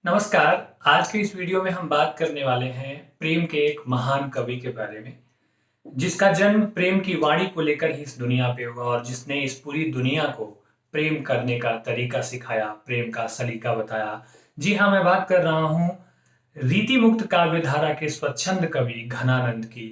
नमस्कार। आज के इस वीडियो में हम बात करने वाले हैं प्रेम के एक महान कवि के बारे में, जिसका जन्म प्रेम की वाणी को लेकर ही इस दुनिया पे हुआ और जिसने इस पूरी दुनिया को प्रेम करने का तरीका सिखाया, प्रेम का सलीका बताया। जी हाँ, मैं बात कर रहा हूँ रीति मुक्त काव्य धारा के स्वच्छंद कवि घनानंद की,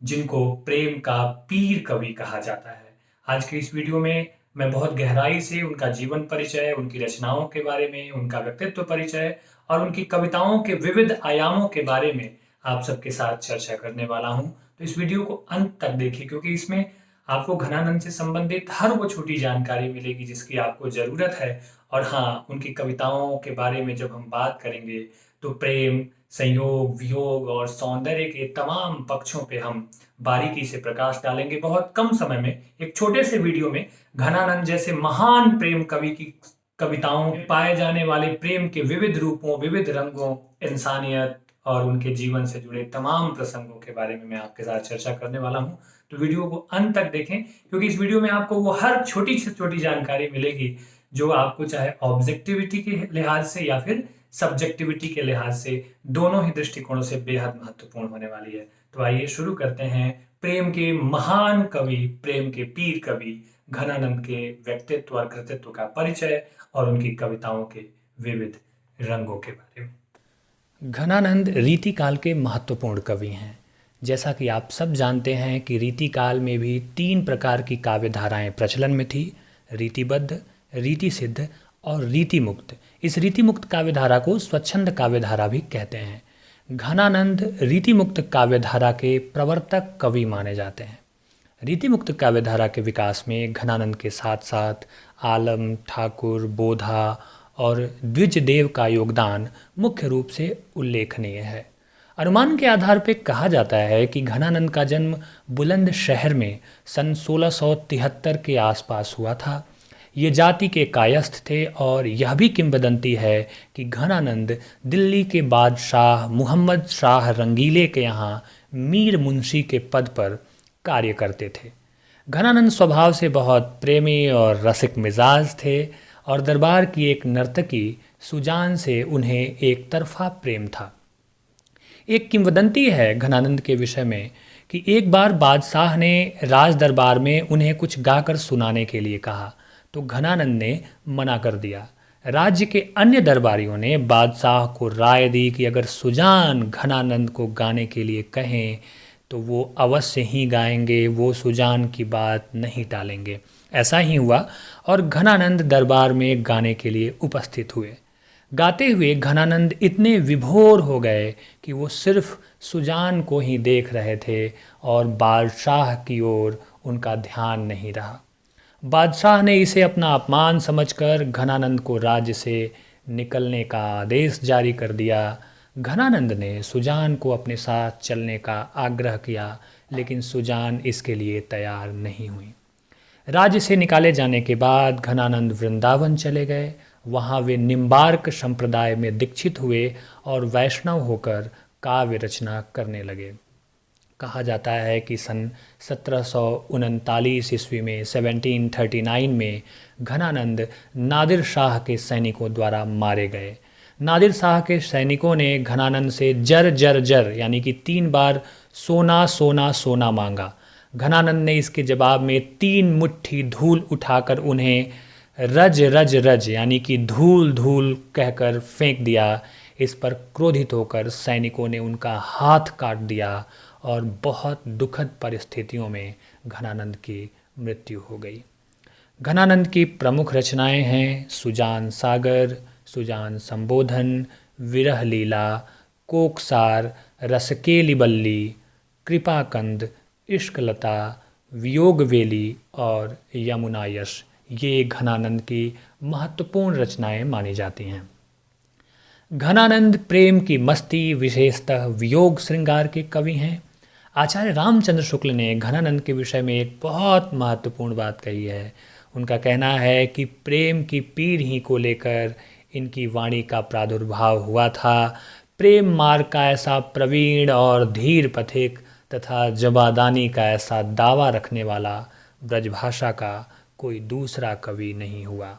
जिनको प्रेम का पीर कवि कहा जाता है। आज की इस वीडियो में मैं बहुत गहराई से उनका जीवन परिचय, उनकी रचनाओं के बारे में, उनका व्यक्तित्व परिचय और उनकी कविताओं के विविध आयामों के बारे में आप सबके साथ चर्चा करने वाला हूं। तो इस वीडियो को अंत तक देखिए, क्योंकि इसमें आपको घनानंद से संबंधित हर वो छोटी जानकारी मिलेगी जिसकी आपको जरूरत है। और हाँ, उनकी कविताओं के बारे में जब हम बात करेंगे तो प्रेम, संयोग, वियोग और सौंदर्य के तमाम पक्षों पे हम बारीकी से प्रकाश डालेंगे। बहुत कम समय में एक छोटे से वीडियो में घनानंद जैसे महान प्रेम कवि की कविताओं में पाए जाने वाले प्रेम के विविध रूपों, विविध रंगों, इंसानियत और उनके जीवन से जुड़े तमाम प्रसंगों के बारे में मैं आपके साथ चर्चा करने वाला हूं। तो वीडियो को अंत तक देखें, क्योंकि इस वीडियो में आपको वो हर छोटी से छोटी जानकारी मिलेगी जो आपको चाहे ऑब्जेक्टिविटी के लिहाज से या फिर सब्जेक्टिविटी के लिहाज से, दोनों ही दृष्टिकोणों से बेहद महत्वपूर्ण होने वाली है। तो आइए शुरू करते हैं प्रेम के महान कवि, प्रेम के पीर कवि घनानंद के व्यक्तित्व और कृतित्व का परिचय और उनकी कविताओं के विविध रंगों के बारे में। घनानंद रीति काल के महत्वपूर्ण कवि हैं। जैसा कि आप सब जानते हैं कि रीति काल में भी 3 प्रकार की काव्य धाराएं प्रचलन में थी: रीतिबद्ध, रीति सिद्ध और रीति मुक्त। इस रीति मुक्त काव्य धारा को स्वच्छंद काव्य धारा भी कहते हैं। घनानंद रीति मुक्त काव्य धारा के प्रवर्तक कवि माने जाते हैं। रीति मुक्त काव्य धारा के विकास में घनानंद के साथ साथ आलम, ठाकुर, बोधा और द्विजदेव का योगदान मुख्य रूप से उल्लेखनीय है। अनुमान के आधार पर कहा जाता है कि घनानंद का जन्म बुलंदशहर में सन 1673 के आसपास हुआ था। ये जाति के कायस्थ थे और यह भी किंवदंती है कि घनानंद दिल्ली के बादशाह मुहम्मद शाह रंगीले के यहाँ मीर मुंशी के पद पर कार्य करते थे। घनानंद स्वभाव से बहुत प्रेमी और रसिक मिजाज थे और दरबार की एक नर्तकी सुजान से उन्हें एक तरफा प्रेम था। एक किंवदंती है घनानंद के विषय में कि एक बार बादशाह ने राज दरबार में उन्हें कुछ गाकर सुनाने के लिए कहा, तो घनानंद ने मना कर दिया। राज्य के अन्य दरबारियों ने बादशाह को राय दी कि अगर सुजान घनानंद को गाने के लिए कहें तो वो अवश्य ही गाएंगे, वो सुजान की बात नहीं टालेंगे। ऐसा ही हुआ और घनानंद दरबार में गाने के लिए उपस्थित हुए। गाते हुए घनानंद इतने विभोर हो गए कि वो सिर्फ सुजान को ही देख रहे थे और बादशाह की ओर उनका ध्यान नहीं रहा। बादशाह ने इसे अपना अपमान समझकर घनानंद को राज्य से निकलने का आदेश जारी कर दिया। घनानंद ने सुजान को अपने साथ चलने का आग्रह किया, लेकिन सुजान इसके लिए तैयार नहीं हुई। राज्य से निकाले जाने के बाद घनानंद वृंदावन चले गए। वहाँ वे निम्बार्क संप्रदाय में दीक्षित हुए और वैष्णव होकर काव्य रचना करने लगे। कहा जाता है कि सन 1739 ईस्वी में 1739 में घनानंद नादिर शाह के सैनिकों द्वारा मारे गए। नादिर शाह के सैनिकों ने घनानंद से जर जर जर यानी कि 3 बार सोना सोना सोना मांगा। घनानंद ने इसके जवाब में 3 मुट्ठी धूल उठाकर उन्हें रज रज रज यानी कि धूल धूल कहकर फेंक दिया। इस पर क्रोधित होकर सैनिकों ने उनका हाथ काट दिया और बहुत दुखद परिस्थितियों में घनानंद की मृत्यु हो गई। घनानंद की प्रमुख रचनाएं हैं सुजान सागर, सुजान संबोधन, विरह लीला, कोकसार, रसकेली बल्ली, कृपाकंद, इश्कलता, वियोगवेली और यमुना यश। ये घनानंद की महत्वपूर्ण रचनाएं मानी जाती हैं। घनानंद प्रेम की मस्ती, विशेषतः वियोग श्रृंगार के कवि हैं। आचार्य रामचंद्र शुक्ल ने घनानंद के विषय में एक बहुत महत्वपूर्ण बात कही है। उनका कहना है कि प्रेम की पीर ही को लेकर इनकी वाणी का प्रादुर्भाव हुआ था। प्रेम मार्ग का ऐसा प्रवीण और धीर पथिक तथा जबादानी का ऐसा दावा रखने वाला ब्रजभाषा का कोई दूसरा कवि नहीं हुआ।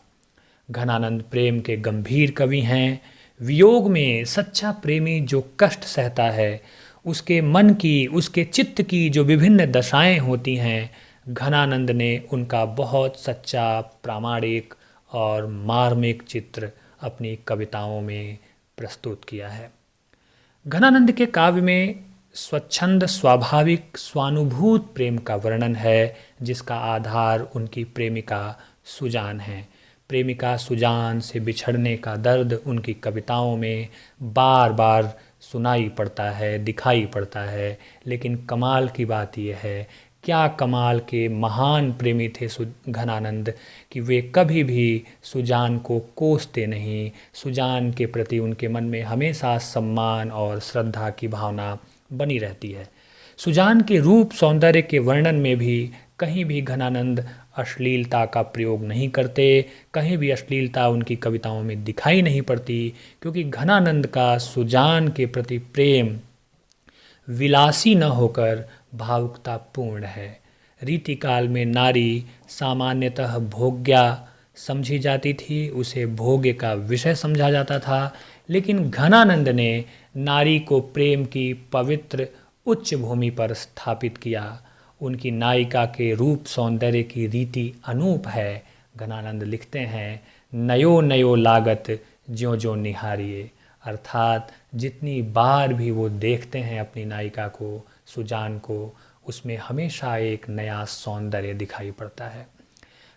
घनानंद प्रेम के गंभीर कवि हैं। वियोग में सच्चा प्रेमी जो कष्ट सहता है, उसके मन की, उसके चित्त की जो विभिन्न दशाएं होती हैं, घनानंद ने उनका बहुत सच्चा, प्रामाणिक और मार्मिक चित्र अपनी कविताओं में प्रस्तुत किया है। घनानंद के काव्य में स्वच्छंद, स्वाभाविक, स्वानुभूत प्रेम का वर्णन है, जिसका आधार उनकी प्रेमिका सुजान है। प्रेमिका सुजान से बिछड़ने का दर्द उनकी कविताओं में बार बार सुनाई पड़ता है, दिखाई पड़ता है। लेकिन कमाल की बात यह है, क्या कमाल के महान प्रेमी थे घनानंद, कि वे कभी भी सुजान को कोसते नहीं। सुजान के प्रति उनके मन में हमेशा सम्मान और श्रद्धा की भावना बनी रहती है। सुजान के रूप सौंदर्य के वर्णन में भी कहीं भी घनानंद अश्लीलता का प्रयोग नहीं करते, कहीं भी अश्लीलता उनकी कविताओं में दिखाई नहीं पड़ती, क्योंकि घनानंद का सुजान के प्रति प्रेम विलासी न होकर भावुकतापूर्ण है। रीतिकाल में नारी सामान्यतः भोग्या समझी जाती थी, उसे भोग्य का विषय समझा जाता था। लेकिन घनानंद ने नारी को प्रेम की पवित्र उच्च भूमि पर स्थापित किया। उनकी नायिका के रूप सौंदर्य की रीति अनूप है। घनानंद लिखते हैं, नयो नयो लागत ज्यों ज्यों निहारिए, अर्थात जितनी बार भी वो देखते हैं अपनी नायिका को, सुजान को, उसमें हमेशा एक नया सौंदर्य दिखाई पड़ता है।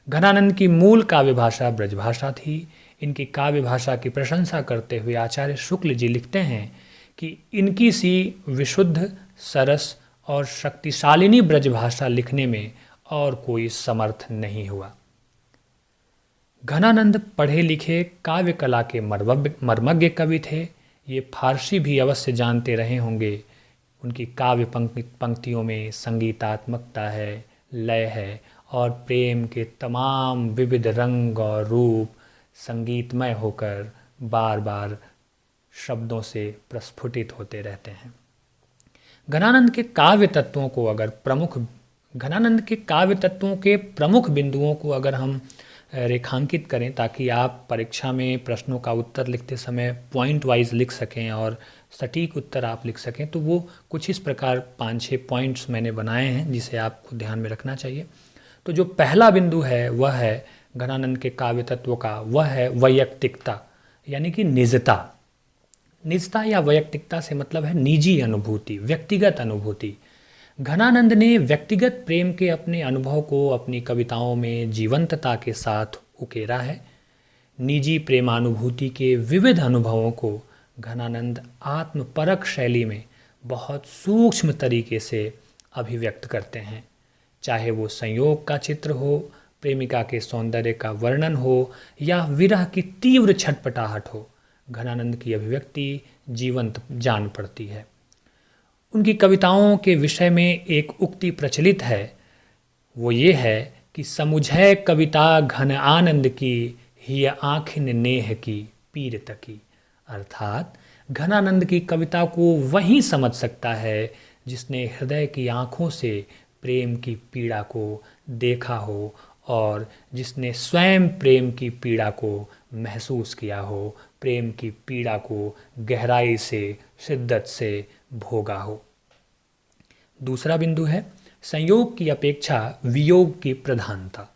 घनानंद की मूल काव्य भाषा ब्रजभाषा थी। इनकी काव्य भाषा की प्रशंसा करते हुए आचार्य शुक्ल जी लिखते हैं कि इनकी सी विशुद्ध, सरस और शक्तिशालिनी ब्रजभाषा लिखने में और कोई समर्थ नहीं हुआ। घनानंद पढ़े लिखे काव्य कला के मर्मज्ञ कवि थे। ये फारसी भी अवश्य जानते रहे होंगे। उनकी काव्य पंक्तियों में संगीतात्मकता है, लय है और प्रेम के तमाम विविध रंग और रूप संगीतमय होकर बार बार शब्दों से प्रस्फुटित होते रहते हैं। घनानंद के काव्य तत्वों के प्रमुख बिंदुओं को अगर हम रेखांकित करें, ताकि आप परीक्षा में प्रश्नों का उत्तर लिखते समय पॉइंट वाइज लिख सकें और सटीक उत्तर आप लिख सकें, तो वो कुछ इस प्रकार 5-6 पॉइंट्स मैंने बनाए हैं, जिसे आपको ध्यान में रखना चाहिए। तो जो पहला बिंदु है वह है घनानंद के काव्य तत्वों का, वह है वैयक्तिकता, यानी कि निजता। निजता या वैयक्तिकता से मतलब है निजी अनुभूति, व्यक्तिगत अनुभूति। घनानंद ने व्यक्तिगत प्रेम के अपने अनुभव को अपनी कविताओं में जीवंतता के साथ उकेरा है। निजी प्रेमानुभूति के विविध अनुभवों को घनानंद आत्मपरक शैली में बहुत सूक्ष्म तरीके से अभिव्यक्त करते हैं। चाहे वो संयोग का चित्र हो, प्रेमिका के सौंदर्य का वर्णन हो या विरह की तीव्र छटपटाहट हो, घनानंद की अभिव्यक्ति जीवंत जान पड़ती है। उनकी कविताओं के विषय में एक उक्ति प्रचलित है, वो ये है कि समुझै कविता घन आनंद की, ही आँखिन नेह की पीर तकी। अर्थात घनानंद की कविता को वही समझ सकता है जिसने हृदय की आँखों से प्रेम की पीड़ा को देखा हो और जिसने स्वयं प्रेम की पीड़ा को महसूस किया हो, प्रेम की पीड़ा को गहराई से, शिद्दत से भोगा हो। दूसरा बिंदु है संयोग की अपेक्षा वियोग की प्रधानता।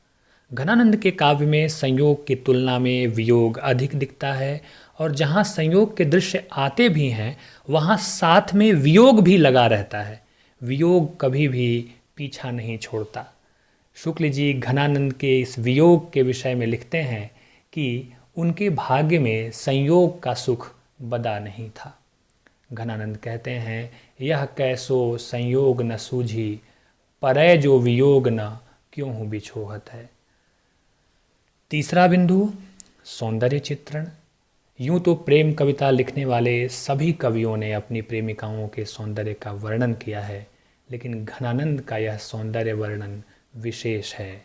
घनानंद के काव्य में संयोग की तुलना में वियोग अधिक दिखता है, और जहाँ संयोग के दृश्य आते भी हैं वहाँ साथ में वियोग भी लगा रहता है। वियोग कभी भी पीछा नहीं छोड़ता। शुक्ल जी घनानंद के इस वियोग के विषय में लिखते हैं कि उनके भाग्य में संयोग का सुख बदा नहीं था। घनानंद कहते हैं, यह कैसो संयोग न सूझी, परै जो वियोग न क्यों हूँ बिछोहत है। तीसरा बिंदु सौंदर्य चित्रण। यूँ तो प्रेम कविता लिखने वाले सभी कवियों ने अपनी प्रेमिकाओं के सौंदर्य का वर्णन किया है, लेकिन घनानंद का यह सौंदर्य वर्णन विशेष है,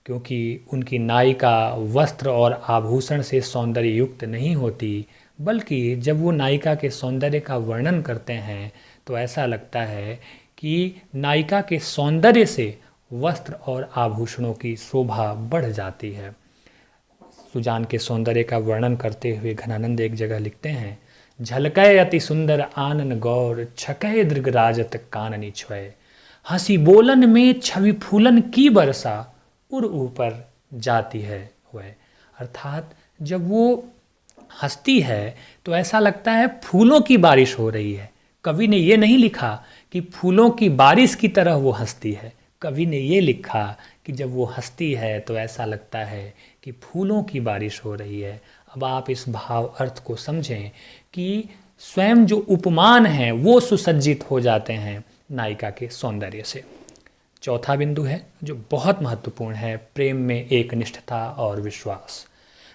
क्योंकि उनकी नायिका वस्त्र और आभूषण से सौंदर्य युक्त नहीं होती, बल्कि जब वो नायिका के सौंदर्य का वर्णन करते हैं तो ऐसा लगता है कि नायिका के सौंदर्य से वस्त्र और आभूषणों की शोभा बढ़ जाती है। सुजान के सौंदर्य का वर्णन करते हुए घनानंद एक जगह लिखते हैं, झलकै अति सुंदर आनन गौर, छकै दृग राजत काननी छ्वय, हंसी बोलन में छवि फूलन की बरसा, उड़ ऊपर जाती है वह। अर्थात जब वो हंसती है तो ऐसा लगता है फूलों की बारिश हो रही है। कवि ने ये नहीं लिखा कि फूलों की बारिश की तरह वो हंसती है, कवि ने ये लिखा कि जब वो हंसती है तो ऐसा लगता है कि फूलों की बारिश हो रही है। अब आप इस भाव अर्थ को समझें कि स्वयं जो उपमान हैं वो सुसज्जित हो जाते हैं नायिका के सौंदर्य से। चौथा बिंदु है जो बहुत महत्वपूर्ण है, प्रेम में एकनिष्ठता और विश्वास।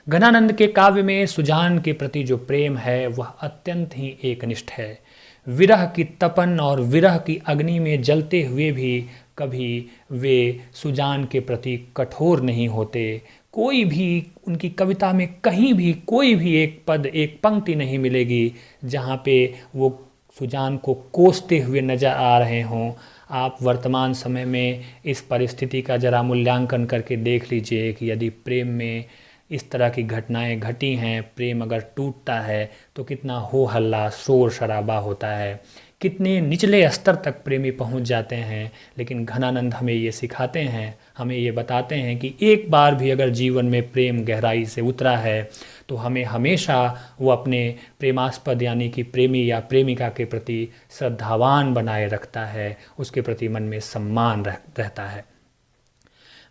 घनानंद के काव्य में सुजान के प्रति जो प्रेम है वह अत्यंत ही एकनिष्ठ है। विरह की तपन और विरह की अग्नि में जलते हुए भी कभी वे सुजान के प्रति कठोर नहीं होते। कोई भी उनकी कविता में कहीं भी कोई भी एक पद एक पंक्ति नहीं मिलेगी जहाँ पे वो सुजान को कोसते हुए नजर आ रहे हों। आप वर्तमान समय में इस परिस्थिति का जरा मूल्यांकन करके देख लीजिए कि यदि प्रेम में इस तरह की घटनाएं घटी हैं, प्रेम अगर टूटता है तो कितना हो हल्ला शोर शराबा होता है, कितने निचले स्तर तक प्रेमी पहुंच जाते हैं। लेकिन घनानंद हमें ये सिखाते हैं, हमें ये बताते हैं कि एक बार भी अगर जीवन में प्रेम गहराई से उतरा है तो हमें हमेशा वो अपने प्रेमास्पद यानी कि प्रेमी या प्रेमिका के प्रति श्रद्धावान बनाए रखता है, उसके प्रति मन में सम्मान रहता है।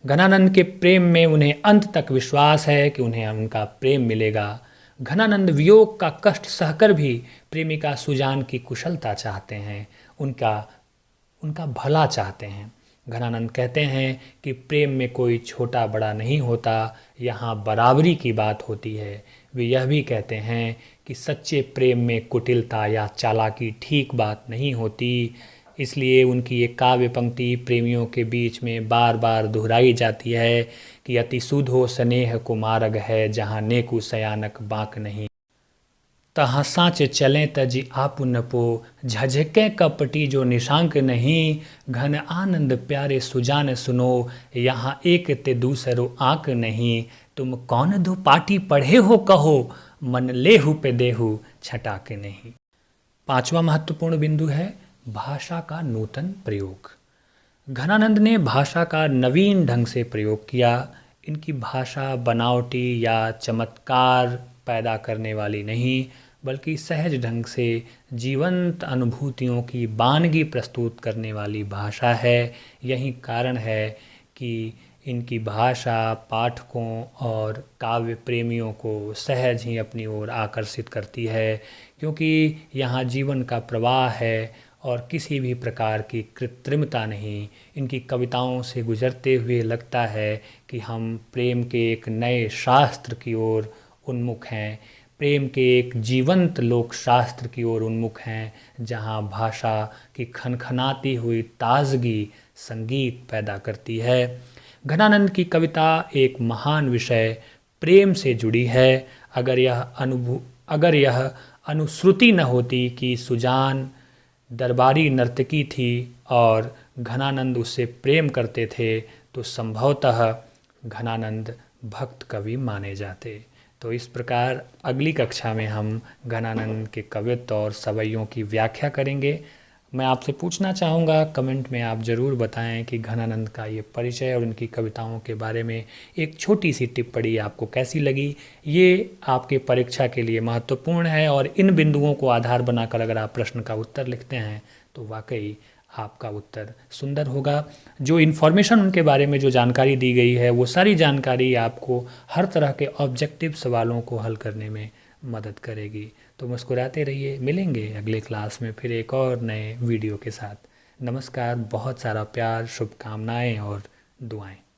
घनानंद के प्रेम में उन्हें अंत तक विश्वास है कि उन्हें उनका प्रेम मिलेगा। घनानंद वियोग का कष्ट सहकर भी प्रेमिका सुजान की कुशलता चाहते हैं, उनका भला चाहते हैं। घनानंद कहते हैं कि प्रेम में कोई छोटा बड़ा नहीं होता, यहाँ बराबरी की बात होती है। वे यह भी कहते हैं कि सच्चे प्रेम में कुटिलता या चालाकी ठीक बात नहीं होती। इसलिए उनकी ये काव्य पंक्ति प्रेमियों के बीच में बार बार दोहराई जाती है कि अति सुधो स्नेह कुमारग है, जहाँ नेकु सयानक बाँक नहीं, तहाँ साँच चलें तजी आपुन पो, झझके कपटी जो निशांक नहीं, घन आनंद प्यारे सुजान सुनो, यहाँ एक ते दूसरो आँक नहीं, तुम कौन दो पाटी पढ़े हो कहो, मन लेहु पे देहु छटाक नहीं। पांचवा महत्वपूर्ण बिंदु है भाषा का नूतन प्रयोग। घनानंद ने भाषा का नवीन ढंग से प्रयोग किया। इनकी भाषा बनावटी या चमत्कार पैदा करने वाली नहीं, बल्कि सहज ढंग से जीवंत अनुभूतियों की बानगी प्रस्तुत करने वाली भाषा है। यही कारण है कि इनकी भाषा पाठकों और काव्य प्रेमियों को सहज ही अपनी ओर आकर्षित करती है, क्योंकि यहाँ जीवन का प्रवाह है और किसी भी प्रकार की कृत्रिमता नहीं। इनकी कविताओं से गुजरते हुए लगता है कि हम प्रेम के एक नए शास्त्र की ओर उन्मुख हैं, प्रेम के एक जीवंत लोक शास्त्र की ओर उन्मुख हैं, जहाँ भाषा की खनखनाती हुई ताजगी संगीत पैदा करती है। घनानंद की कविता एक महान विषय प्रेम से जुड़ी है। अगर यह अनुश्रुति न होती कि सुजान दरबारी नर्तकी थी और घनानंद उससे प्रेम करते थे, तो संभवतः घनानंद भक्त कवि माने जाते। तो इस प्रकार अगली कक्षा में हम घनानंद के कवित्व और सवैयों की व्याख्या करेंगे। मैं आपसे पूछना चाहूँगा, कमेंट में आप ज़रूर बताएं कि घनानंद का ये परिचय और उनकी कविताओं के बारे में एक छोटी सी टिप्पणी आपको कैसी लगी। ये आपके परीक्षा के लिए महत्वपूर्ण है और इन बिंदुओं को आधार बनाकर अगर आप प्रश्न का उत्तर लिखते हैं तो वाकई आपका उत्तर सुंदर होगा। जो इन्फॉर्मेशन उनके बारे में जो जानकारी दी गई है वो सारी जानकारी आपको हर तरह के ऑब्जेक्टिव सवालों को हल करने में मदद करेगी। तो मुस्कुराते रहिए, मिलेंगे अगले क्लास में फिर एक और नए वीडियो के साथ। नमस्कार, बहुत सारा प्यार, शुभकामनाएं और दुआएं।